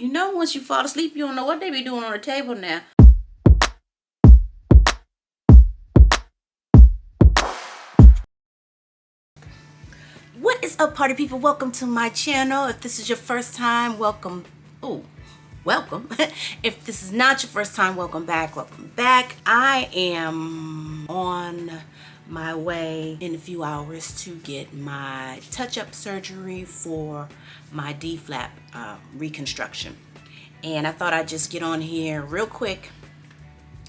You know, once you fall asleep, you don't know what they be doing on the table now. What is up, party people? Welcome to my channel. If this is your first time, welcome. Ooh, welcome. If this is not your first time, welcome back. Welcome back. I am on my way in a few hours to get my touch-up surgery for my DIEP Flap reconstruction. And I thought I'd just get on here real quick.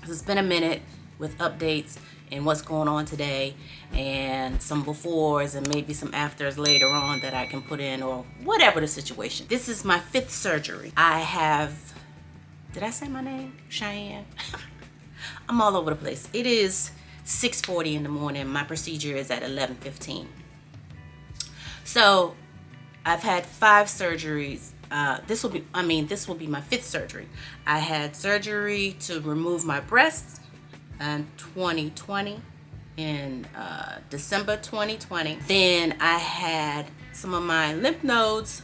It's been a minute with updates and what's going on today and some befores and maybe some afters later on that I can put in, or whatever the situation. This is my 5th surgery. I have, did I say my name? Cheyenne? I'm all over the place. It is 6:40 in the morning. My procedure is at 11:15. So I've had 5 surgeries. This will be my 5th surgery. I had surgery to remove my breasts in 2020, in December 2020. Then I had some of my lymph nodes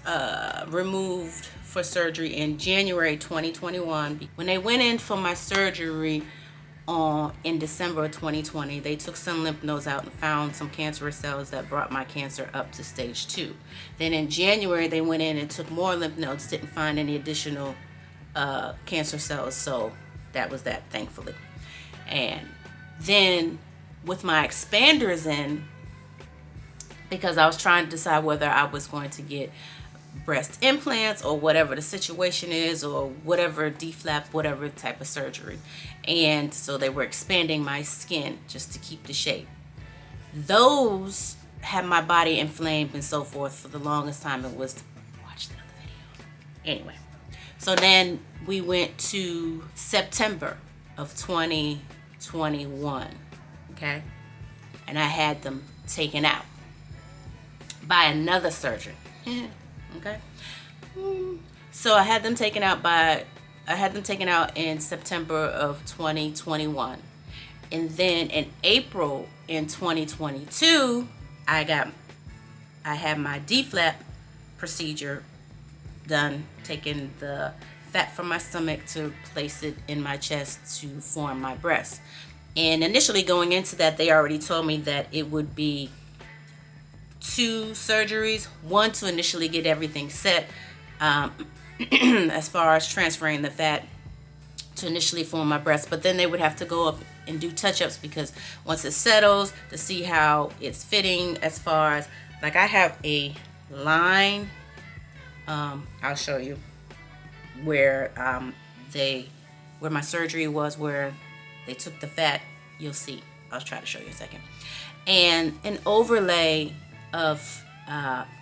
removed for surgery in January 2021. When they went in for my surgery in December of 2020, they took some lymph nodes out and found some cancerous cells that brought my cancer up to stage 2. Then in January, they went in and took more lymph nodes, didn't find any additional cancer cells, so that was that, thankfully. And then with my expanders in, because I was trying to decide whether I was going to get breast implants or whatever the situation is, or whatever DIEP Flap, whatever type of surgery. And so they were expanding my skin just to keep the shape. Those had my body inflamed and so forth for the longest time. It was, watch the other video. Anyway, so then we went to September of 2021, okay? And I had them taken out by another surgeon. Okay, so I had them taken out in September of 2021, and then in April in 2022, I had my DIEP Flap procedure done, taking the fat from my stomach to place it in my chest to form my breast. And initially going into that, they already told me that it would be 2 surgeries. One to initially get everything set as far as transferring the fat to initially form my breast, but then they would have to go up and do touch-ups, because once it settles, to see how it's fitting, as far as, like, I have a line, I'll show you where where my surgery was, where they took the fat. You'll see, I'll try to show you in a second, and an overlay of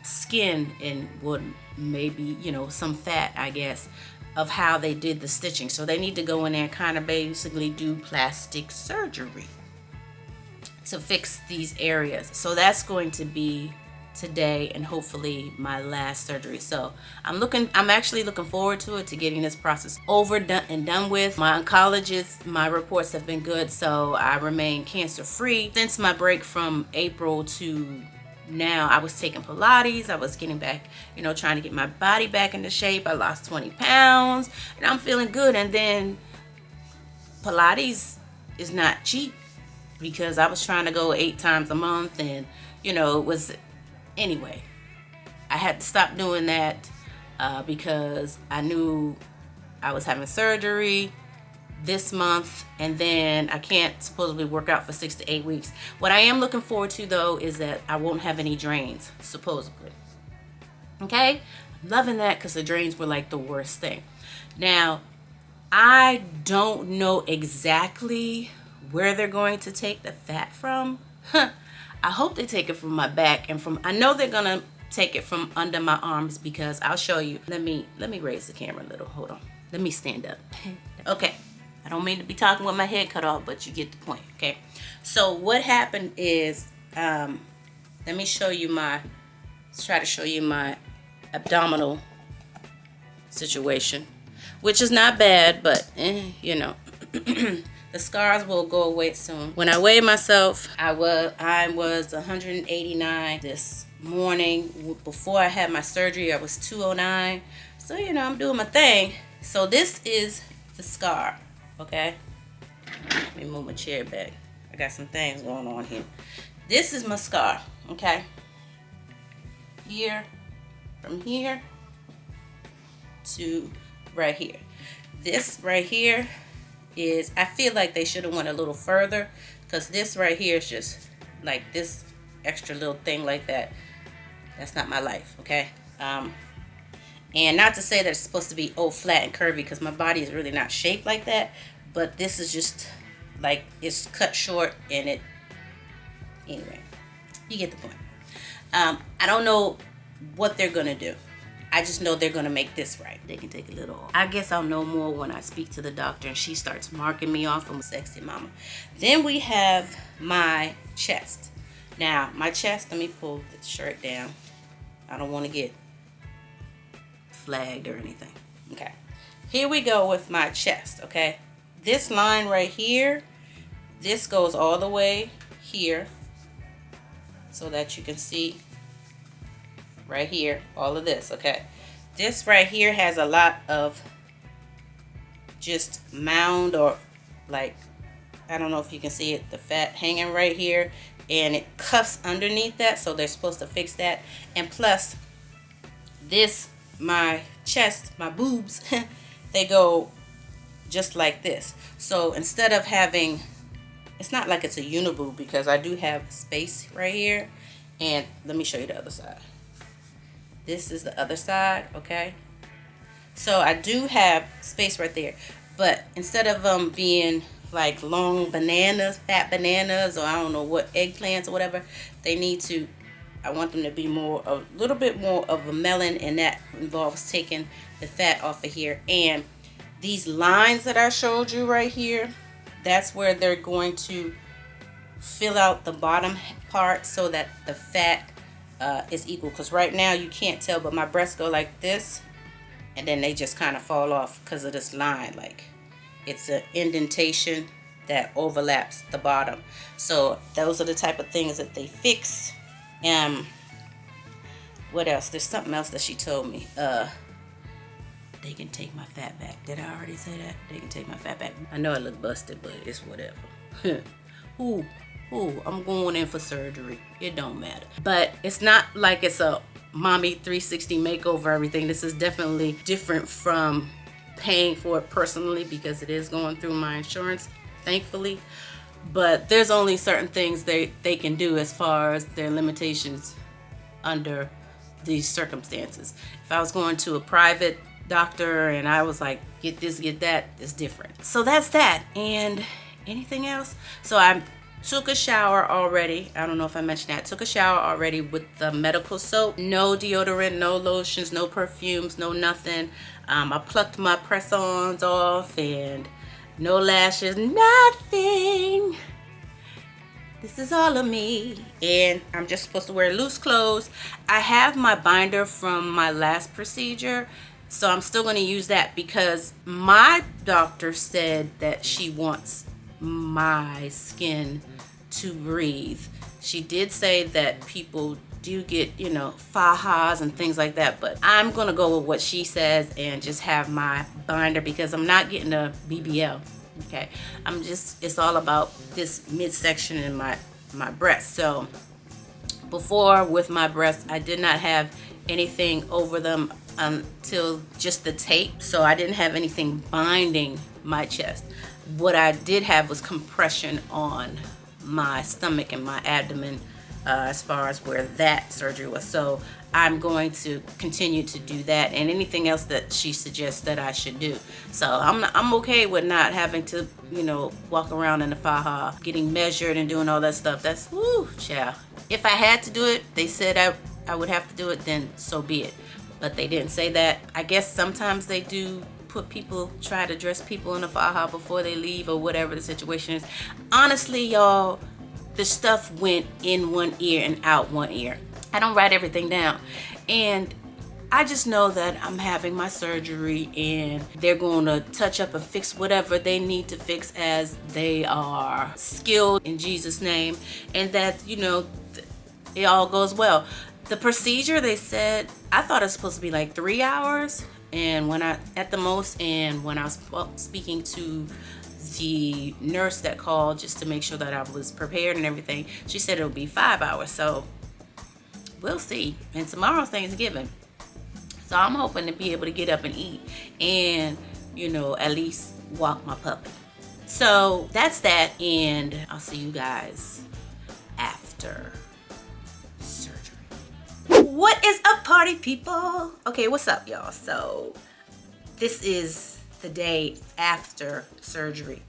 skin and would maybe, you know, some fat, I guess, of how they did the stitching. So they need to go in there and kind of basically do plastic surgery to fix these areas. So that's going to be today and hopefully my last surgery. So I'm actually looking forward to it, to getting this process done with. My oncologist, my reports have been good, so I remain cancer free. Since my break from April to now, I was taking Pilates. I was getting back, you know, trying to get my body back into shape. I lost 20 pounds and I'm feeling good. And then Pilates is not cheap, because I was trying to go 8 times a month, and, you know, it was, anyway, I had to stop doing that because I knew I was having surgery this month, and then I can't supposedly work out for 6 to 8 weeks. What I am looking forward to, though, is that I won't have any drains, supposedly. Okay? I'm loving that, because the drains were like the worst thing. Now, I don't know exactly where they're going to take the fat from. I hope they take it from my back, and I know they're gonna take it from under my arms, because I'll show you. Let me raise the camera a little. Hold on. Let me stand up. Okay. I don't mean to be talking with my head cut off, but you get the point, okay? So what happened is, let me show you let's try to show you my abdominal situation, which is not bad, but, you know, the scars will go away soon. When I weighed myself, I was 189 this morning. Before I had my surgery, I was 209. So, you know, I'm doing my thing. So this is the scar, okay? Let me move my chair back. I got some things going on here. This is my scar, okay? Here, from here to right here. This right here is, I feel like they should have went a little further, because this right here is just like this extra little thing like that. That's not my life, okay? And not to say that it's supposed to be flat and curvy, because my body is really not shaped like that, but this is just like, it's cut short, and it, anyway, you get the point. I don't know what they're gonna do. I just know they're gonna make this right. They can take a little off. I guess I'll know more when I speak to the doctor and she starts marking me off. I'm a sexy mama. Then we have my chest. Now, my chest, let me pull the shirt down. I don't want to get flagged or anything. Okay. Here we go with my chest, okay? This line right here, this goes all the way here so that you can see right here, all of this, okay? This right here has a lot of just mound, or like, I don't know if you can see it, the fat hanging right here, and it cuffs underneath that, so they're supposed to fix that. And plus, this, my chest, my boobs, they go just like this. So instead of having, it's not like it's a uniboob, because I do have space right here. And let me show you the other side. This is the other side, okay? So I do have space right there, but instead of them being like long bananas, fat bananas, or I don't know what, eggplants or whatever, they need to, I want them to be more, a little bit more of a melon, and that involves taking the fat off of here. And these lines that I showed you right here, that's where they're going to fill out the bottom part so that the fat is equal. Because right now you can't tell, but my breasts go like this, and then they just kind of fall off because of this line. Like, it's an indentation that overlaps the bottom. So those are the type of things that they fix. What else? There's something else that she told me. They can take my fat back. Did I already say that? They can take my fat back. I know I look busted, but it's whatever. Ooh, I'm going in for surgery. It don't matter. But it's not like it's a mommy 360 makeover everything. This is definitely different from paying for it personally, because it is going through my insurance, thankfully. But there's only certain things they can do as far as their limitations under these circumstances. If I was going to a private doctor and I was like, get this, get that, it's different. So that's that. And anything else? So I took a shower already. I don't know if I mentioned that. Took a shower already with the medical soap. No deodorant, no lotions, no perfumes, no nothing. I plucked my press-ons off, and no lashes, nothing. This is all of me. And I'm just supposed to wear loose clothes. I have my binder from my last procedure, so I'm still going to use that, because my doctor said that she wants my skin to breathe. She did say that people do get, you know, fajas and things like that, but I'm gonna go with what she says and just have my binder, because I'm not getting a BBL. Okay, it's all about this midsection in my breast. So before, with my breasts, I did not have anything over them until just the tape, so I didn't have anything binding my chest. What I did have was compression on my stomach and my abdomen, as far as where that surgery was. So I'm going to continue to do that, and anything else that she suggests that I should do. So I'm okay with not having to, you know, walk around in the faja, getting measured and doing all that stuff. That's woo, child. If I had to do it, they said I would have to do it, then so be it. But they didn't say that. I guess sometimes they do put people, try to dress people in a faja before they leave, or whatever the situation is. Honestly, y'all, the stuff went in one ear and out one ear. I don't write everything down. And I just know that I'm having my surgery, and they're going to touch up and fix whatever they need to fix, as they are skilled, in Jesus' name. And that, you know, it all goes well. The procedure, they said, I thought it was supposed to be like 3 hours. And when I was speaking to the nurse that called just to make sure that I was prepared and everything, she said it'll be 5 hours. So we'll see. And tomorrow's Thanksgiving, so I'm hoping to be able to get up and eat and, you know, at least walk my puppy. So that's that, and I'll see you guys after surgery. What is up, party people? Okay, what's up, y'all? So this is the day after surgery,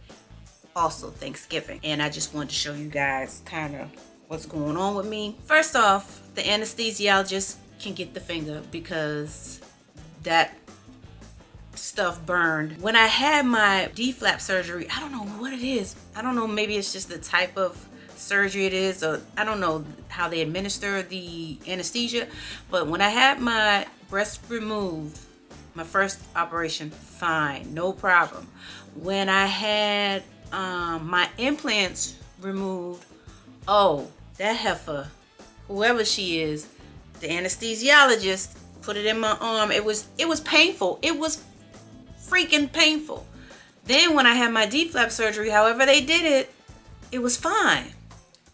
also Thanksgiving, and I just wanted to show you guys kind of what's going on with me. First off, the anesthesiologist can get the finger because that stuff burned. When I had my DIEP Flap surgery, I don't know what it is. I don't know, maybe it's just the type of surgery it is, or I don't know how they administer the anesthesia, but when I had my breast removed, my first operation, fine, no problem. When I had my implants removed, oh, that heifer, whoever she is, the anesthesiologist put it in my arm. It was painful. It was freaking painful. Then when I had my DIEP Flap surgery, however they did it, it was fine.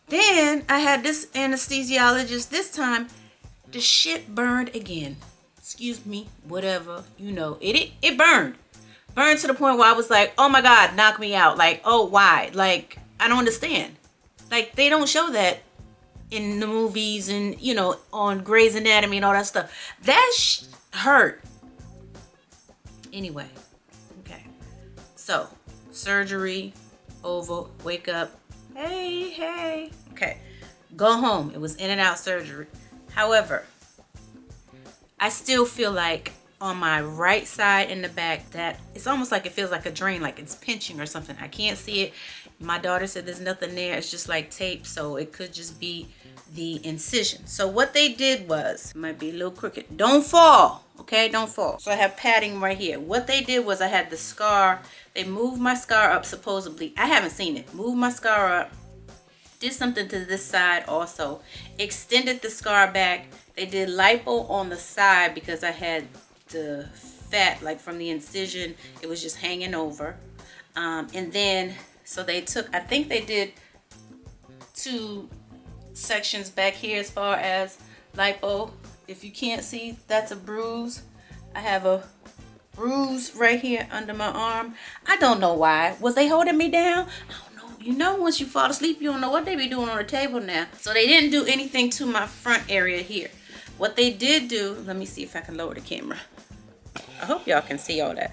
Then I had this anesthesiologist. This time, the shit burned again. Excuse me, whatever, you know, it burned to the point where I was like, oh my God, knock me out. Like, oh, why? Like, I don't understand. Like, they don't show that in the movies and, you know, on Grey's Anatomy and all that stuff. That hurt. Anyway, okay. So, surgery over, wake up. Hey. Okay, go home. It was in and out surgery. However, I still feel like on my right side in the back that it's almost like it feels like a drain, like it's pinching or something. I can't see it. My daughter said there's nothing there. It's just like tape, so it could just be the incision. So what they did was, it might be a little crooked. Don't fall, okay? Don't fall. So I have padding right here. What they did was I had the scar. They moved my scar up supposedly. I haven't seen it. Moved my scar up. Did something to this side also. Extended the scar back. They did lipo on the side because I had the fat, like from the incision, it was just hanging over. And then, so they took, I think they did 2 sections back here as far as lipo. If you can't see, that's a bruise. I have a bruise right here under my arm. I don't know why. Was they holding me down? I don't know. You know, once you fall asleep, you don't know what they be doing on the table now. So they didn't do anything to my front area here. What they did do, let me see if I can lower the camera. I hope y'all can see all that.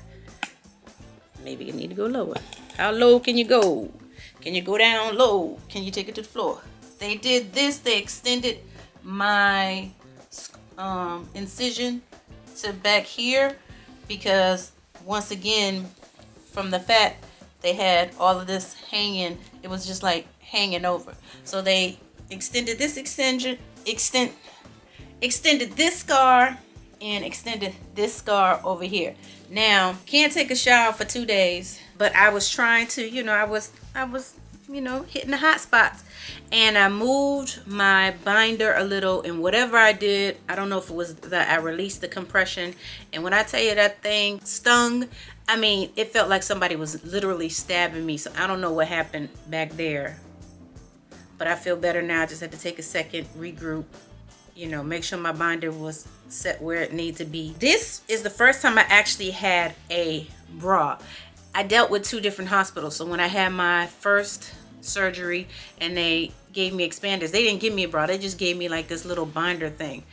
Maybe you need to go lower. How low can you go? Can you go down low? Can you take it to the floor? They did this. They extended my incision to back here because once again, from the fat, they had all of this hanging. It was just like hanging over. So they extended this extended this scar and extended this scar over here. Now, can't take a shower for 2 days, but I was trying to, you know, I was, you know, hitting the hot spots. And I moved my binder a little, and whatever I did, I don't know if it was that I released the compression. And when I tell you that thing stung, I mean, it felt like somebody was literally stabbing me. So I don't know what happened back there, but I feel better now. I just had to take a second, regroup, you know, make sure my binder was set where it needs to be. This is the first time I actually had a bra. I dealt with 2 different hospitals. So when I had my first surgery and they gave me expanders, they didn't give me a bra. They just gave me like this little binder thing.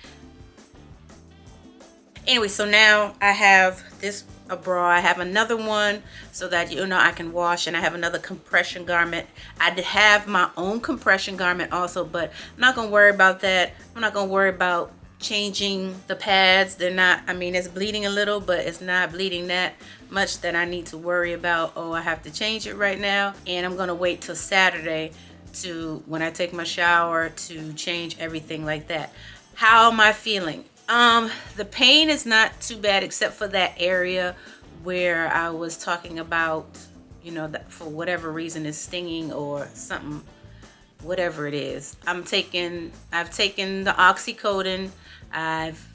Anyway, so now I have this a bra. I have another one so that, you know, I can wash, and I have another compression garment. I have my own compression garment also, but I'm not gonna worry about that. I'm not gonna worry about changing the pads. They're not, I mean, it's bleeding a little, but it's not bleeding that much that I need to worry about, oh, I have to change it right now. And I'm gonna wait till Saturday to, when I take my shower, to change everything like that. How am I feeling? The pain is not too bad, except for that area where I was talking about, you know, that for whatever reason is stinging or something, whatever it is. I've taken the oxycodone. I've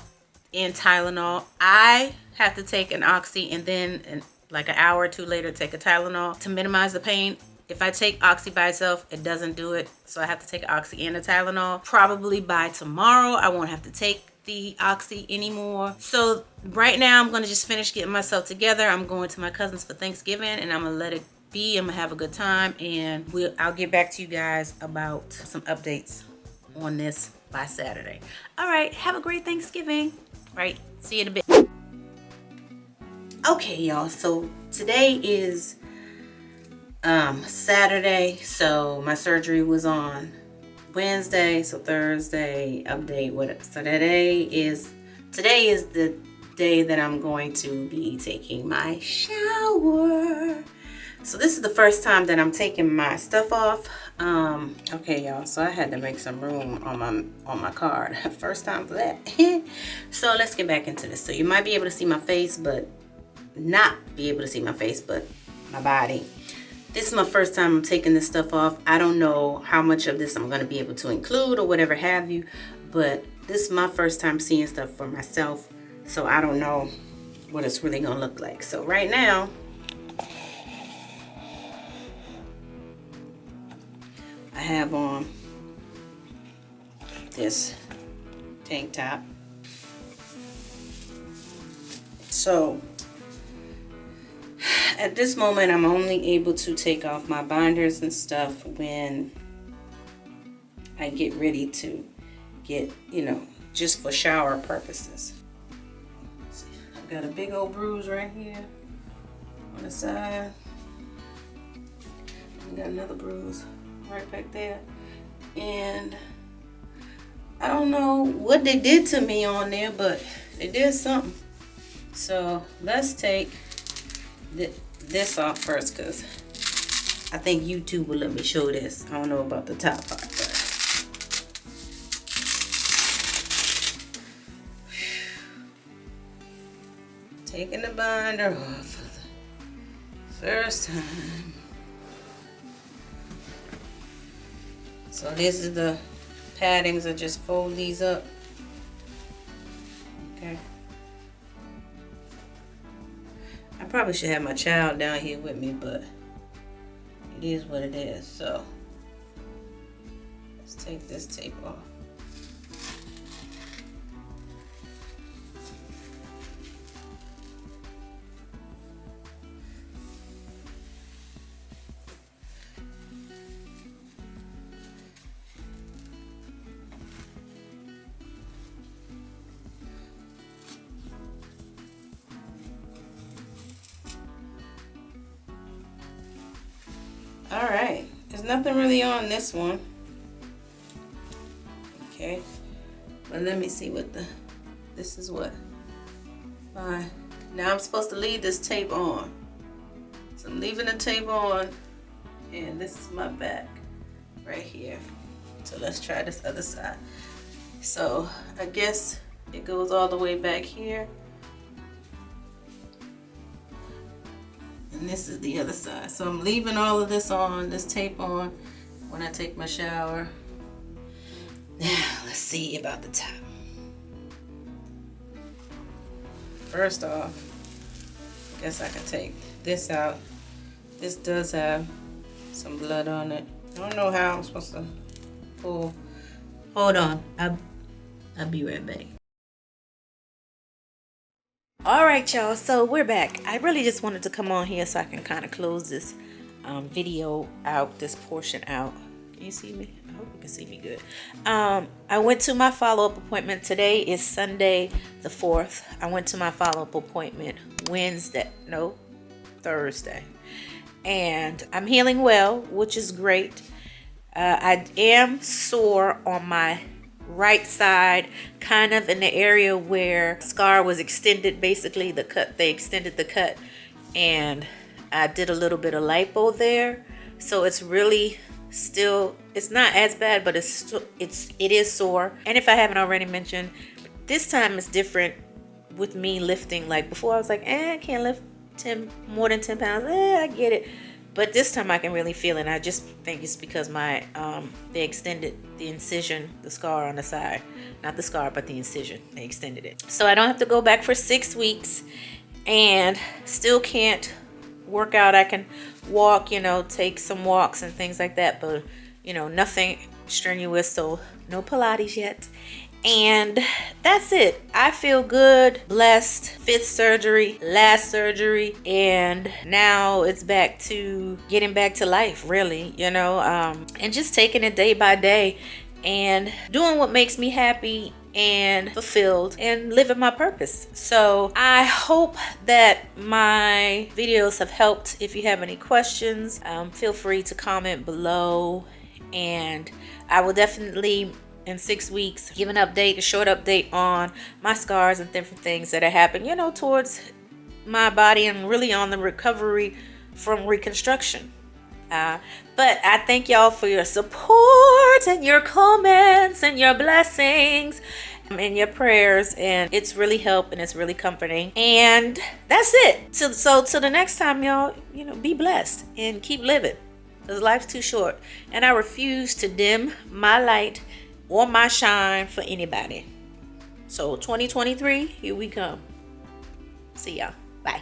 and Tylenol. I have to take an Oxy and then like an hour or two later take a Tylenol to minimize the pain. If I take Oxy by itself, it doesn't do it. So I have to take an Oxy and a Tylenol. Probably by tomorrow, I won't have to take the Oxy anymore. So right now, I'm going to just finish getting myself together. I'm going to my cousin's for Thanksgiving, and I'm going to let it be. I'm going to have a good time, and I'll get back to you guys about some updates on this by Saturday. All right, have a great Thanksgiving. All right, see you in a bit. Okay, y'all, so today is Saturday, so my surgery was on Wednesday, so Thursday update. So today is the day that I'm going to be taking my shower. So this is the first time that I'm taking my stuff off. Okay, y'all, so I had to make some room on my card. First time for that. So let's get back into this. So you might be able to see my face, but not be able to see my face, but my body. This is my first time I'm taking this stuff off. I don't know how much of this I'm going to be able to include or whatever have you, but this is my first time seeing stuff for myself, so I don't know what it's really going to look like. So right now, I have on this tank top. So at this moment, I'm only able to take off my binders and stuff when I get ready to get, just for shower purposes. I've got a big old bruise right here on the side. I got another bruise right back there. And I don't know what they did to me on there, but they did something. So let's take this off first, because I think YouTube will let me show this. I don't know about the top part, but taking the binder off for the first time. So this is the paddings. I just fold these up. Okay. I probably should have my child down here with me, but it is what it is. So let's take this tape off. All right, there's nothing really on this one. Okay, but let me see what this is what. Fine. Now I'm supposed to leave this tape on. So I'm leaving the tape on, and this is my back right here. So let's try this other side. So I guess it goes all the way back here. And this is the other side. So I'm leaving all of this on, this tape on, when I take my shower. Now, let's see about the top. First off, I guess I can take this out. This does have some blood on it. I don't know how I'm supposed to pull. Hold on, I'll be right back. All right, y'all, so we're back. I really just wanted to come on here so I can kind of close this video out, this portion out. Can you see me? I hope you can see me good. I went to my follow-up appointment. Today is Sunday the 4th. I went to my follow-up appointment Thursday. And I'm healing well, which is great. I am sore on my right side, kind of in the area where scar was extended. Basically the cut, they extended the cut, and I did a little bit of lipo there, so it's really still, it's not as bad, but it is sore. And if I haven't already mentioned, this time it's different with me lifting. Like before I was like, I can't lift more than 10 pounds. I get it. But this time I can really feel it. And I just think it's because my they extended the incision, the scar on the side. Not the scar, but the incision. They extended it. So I don't have to go back for 6 weeks, and still can't work out. I can walk, take some walks and things like that, but nothing strenuous, so no Pilates yet. And that's it. I feel good, blessed. 5th surgery, last surgery, and now it's back to getting back to life, really, and just taking it day by day and doing what makes me happy and fulfilled and living my purpose. So I hope that my videos have helped. If you have any questions, feel free to comment below, and I will definitely in 6 weeks give an update, a short update on my scars and different things that have happened, towards my body, and really on the recovery from reconstruction. But I thank y'all for your support and your comments and your blessings and your prayers, and it's really helped and it's really comforting. And that's it. So till the next time, y'all, be blessed and keep living, because life's too short, and I refuse to dim my light or my shine for anybody. So 2023, here we come. See y'all. Bye.